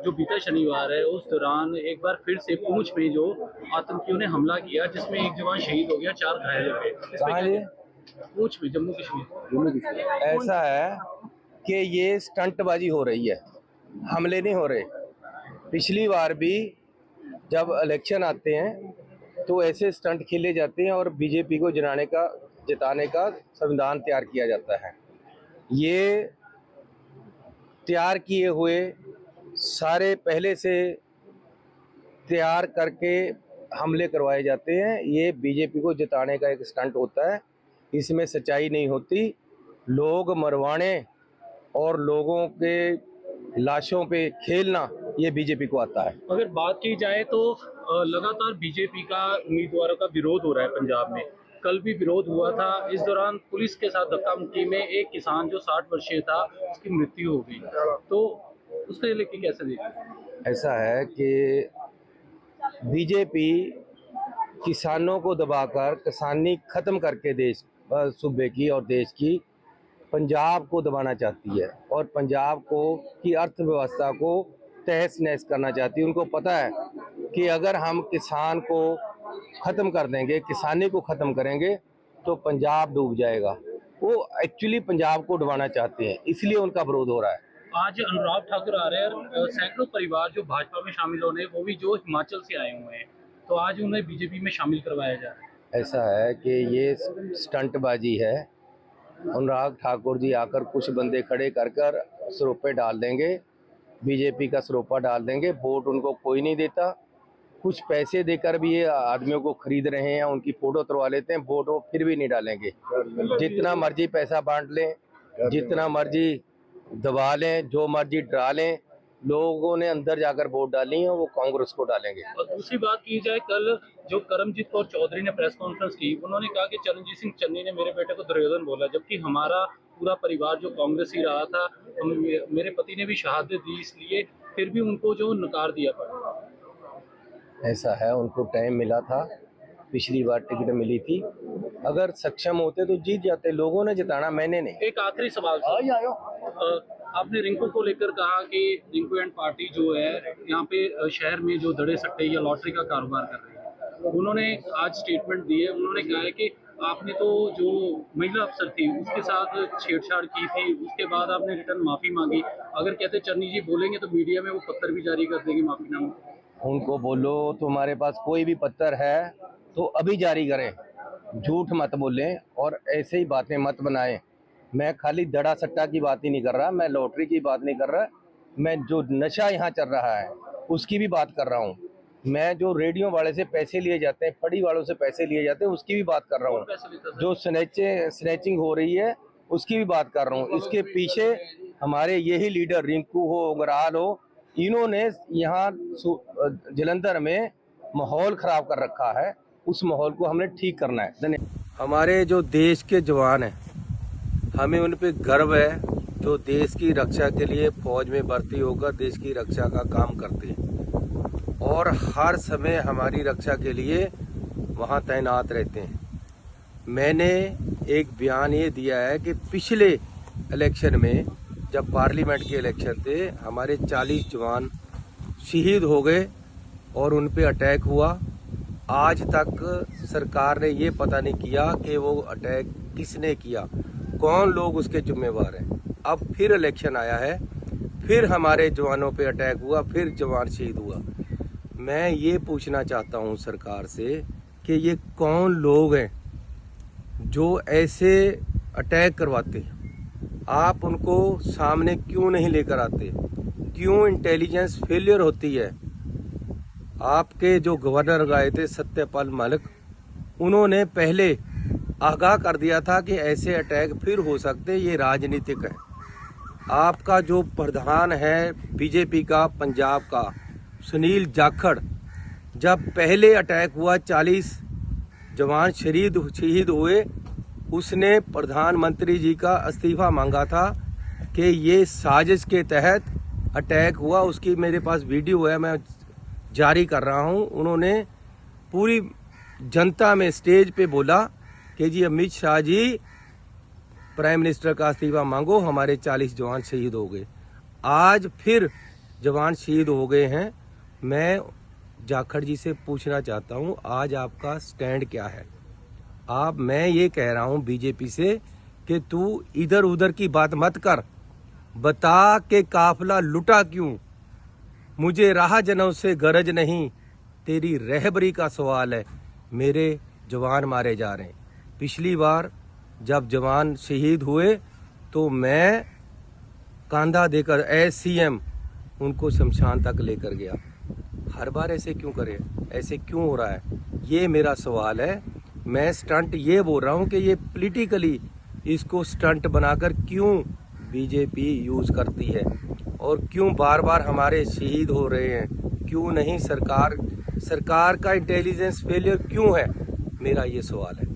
जो बीता शनिवार है उस दौरान एक बार फिर से पुंछ में जो आतंकियों ने हमला किया जिसमें एक जवान शहीद हो गया, 4 घायल हो गए। पुंछ में, जम्मू कश्मीर। ऐसा है कि ये स्टंटबाजी हो रही है, हमले नहीं हो रहे। पिछली बार भी जब इलेक्शन आते हैं तो ऐसे स्टंट खेले जाते हैं और बीजेपी को जिताने का संविधान तैयार किया जाता है। ये तैयार किए हुए सारे पहले से तैयार करके हमले करवाए जाते हैं। ये बीजेपी को जिताने का एक स्टंट होता है, इसमें सच्चाई नहीं होती। लोग मरवाने और लोगों के लाशों पे खेलना ये बीजेपी को आता है। अगर बात की जाए तो लगातार बीजेपी का उम्मीदवारों का विरोध हो रहा है पंजाब में। कल भी विरोध हुआ था। इस दौरान पुलिस के साथ धक्का मुक्की में एक किसान जो 60 वर्षीय था उसकी मृत्यु हो गई, तो उसको लेके कैसे देखते? ऐसा है कि बीजेपी किसानों को दबाकर किसानी खत्म करके देश सूबे की और देश की पंजाब को दबाना चाहती है और पंजाब को की अर्थव्यवस्था को तहस नहस करना चाहती है। उनको पता है कि अगर हम किसान को ख़त्म कर देंगे, किसानी को ख़त्म करेंगे तो पंजाब डूब जाएगा। वो एक्चुअली पंजाब को डुबाना चाहते हैं, इसलिए उनका विरोध हो रहा है। आज अनुराग ठाकुर आ रहे हैं और सैकड़ों परिवार जो भाजपा में शामिल होने, वो भी जो हिमाचल से आए हुए हैं, तो आज उन्हें बीजेपी में शामिल करवाया जा रहा है। ऐसा है कि ये स्टंटबाजी है। अनुराग ठाकुर जी आकर कुछ बंदे खड़े कर कर सरोपे डाल देंगे, बीजेपी का सरोपा डाल देंगे। वोट उनको कोई नहीं देता। कुछ पैसे देकर भी ये आदमियों को खरीद रहे हैं, उनकी फ़ोटो उतरवा लेते हैं, वोट वो फिर भी नहीं डालेंगे। जितना मर्जी पैसा बांट लें, जितना मर्जी दबा लें, जो मर्जी डरा लें, लोगों ने अंदर जाकर वोट डाली है, वो कांग्रेस को डालेंगे। और दूसरी बात की जाए, कल जो करमजीत कौर चौधरी ने प्रेस कॉन्फ्रेंस की, उन्होंने कहा कि चरणजीत सिंह चन्नी ने मेरे बेटे को दुर्योधन बोला, जबकि हमारा पूरा परिवार जो कांग्रेस ही रहा था, मेरे पति ने भी शहादत दी, इसलिए फिर भी उनको जो नकार दिया पड़ा। ऐसा है, उनको टाइम मिला था, पिछली बार टिकट मिली थी, अगर सक्षम होते तो जीत जाते। लोगों ने जिताना, मैंने नहीं। एक आखिरी सवाल, आपने रिंकू को लेकर कहा कि रिंकू एंड पार्टी जो है यहाँ पे शहर में जो दड़े सट्टे या लॉटरी का कारोबार कर रहे हैं, उन्होंने आज स्टेटमेंट दी है। उन्होंने कहा है कि आपने तो जो महिला अफसर थी उसके साथ छेड़छाड़ की थी, उसके बाद आपने रिटर्न माफ़ी मांगी। अगर कहते चन्नी जी बोलेंगे तो मीडिया में वो पत्र भी जारी कर देंगे माफीनामा। उनको बोलो तुम्हारे पास कोई भी पत्र है तो अभी जारी करें, झूठ मत बोलें और ऐसे ही बातें मत बनाएं। मैं खाली दड़ा सट्टा की बात ही नहीं कर रहा, मैं लॉटरी की बात नहीं कर रहा, मैं जो नशा यहाँ चल रहा है उसकी भी बात कर रहा हूँ। मैं जो रेडियो वाले से पैसे लिए जाते हैं, फड़ी वालों से पैसे लिए जाते हैं, उसकी भी बात कर रहा हूँ। जो स्नैचिंग हो रही है उसकी भी बात कर रहा हूँ। इसके पीछे हमारे यही लीडर रिंकू हो, उगराल हो, इन्होंने यहाँ जलंधर में माहौल ख़राब कर रखा है। उस माहौल को हमने ठीक करना है। धन्यवाद। हमारे जो देश के जवान हैं, हमें उन पे गर्व है, जो देश की रक्षा के लिए फौज में भर्ती होकर देश की रक्षा का काम करते हैं और हर समय हमारी रक्षा के लिए वहाँ तैनात रहते हैं। मैंने एक बयान ये दिया है कि पिछले इलेक्शन में जब पार्लियामेंट के इलेक्शन थे, हमारे 40 जवान शहीद हो गए और उन पे अटैक हुआ। आज तक सरकार ने ये पता नहीं किया कि वो अटैक किसने किया, कौन लोग उसके जिम्मेवार हैं। अब फिर इलेक्शन आया है, फिर हमारे जवानों पे अटैक हुआ, फिर जवान शहीद हुआ। मैं ये पूछना चाहता हूँ सरकार से कि ये कौन लोग हैं जो ऐसे अटैक करवाते हैं। आप उनको सामने क्यों नहीं लेकर आते? क्यों इंटेलिजेंस फेलियर होती है? आपके जो गवर्नर गए थे सत्यपाल मलिक, उन्होंने पहले आगाह कर दिया था कि ऐसे अटैक फिर हो सकते, ये राजनीतिक है। आपका जो प्रधान है बीजेपी का पंजाब का, सुनील जाखड़, जब पहले अटैक हुआ 40 जवान शहीद हुए, उसने प्रधानमंत्री जी का इस्तीफा मांगा था कि ये साजिश के तहत अटैक हुआ। उसकी मेरे पास वीडियो है, मैं जारी कर रहा हूँ। उन्होंने पूरी जनता में स्टेज पे बोला कि जी अमित शाह जी, प्राइम मिनिस्टर का इस्तीफा मांगो, हमारे 40 जवान शहीद हो गए। आज फिर जवान शहीद हो गए हैं। मैं जाखड़ जी से पूछना चाहता हूं, आज आपका स्टैंड क्या है? मैं ये कह रहा हूं बीजेपी से कि तू इधर उधर की बात मत कर, बता के काफिला लुटा क्यों? मुझे राह जनों से गरज नहीं, तेरी रहबरी का सवाल है। मेरे जवान मारे जा रहे हैं। पिछली बार जब जवान शहीद हुए तो मैं कंधा देकर एज सीएम उनको शमशान तक लेकर गया। हर बार ऐसे क्यों करें? ऐसे क्यों हो रहा है? ये मेरा सवाल है। मैं स्टंट ये बोल रहा हूँ कि ये पॉलिटिकली इसको स्टंट बनाकर क्यों बीजेपी यूज करती है और क्यों बार बार हमारे शहीद हो रहे हैं? क्यों नहीं? सरकार का इंटेलिजेंस फेलियर क्यों है? मेरा ये सवाल है।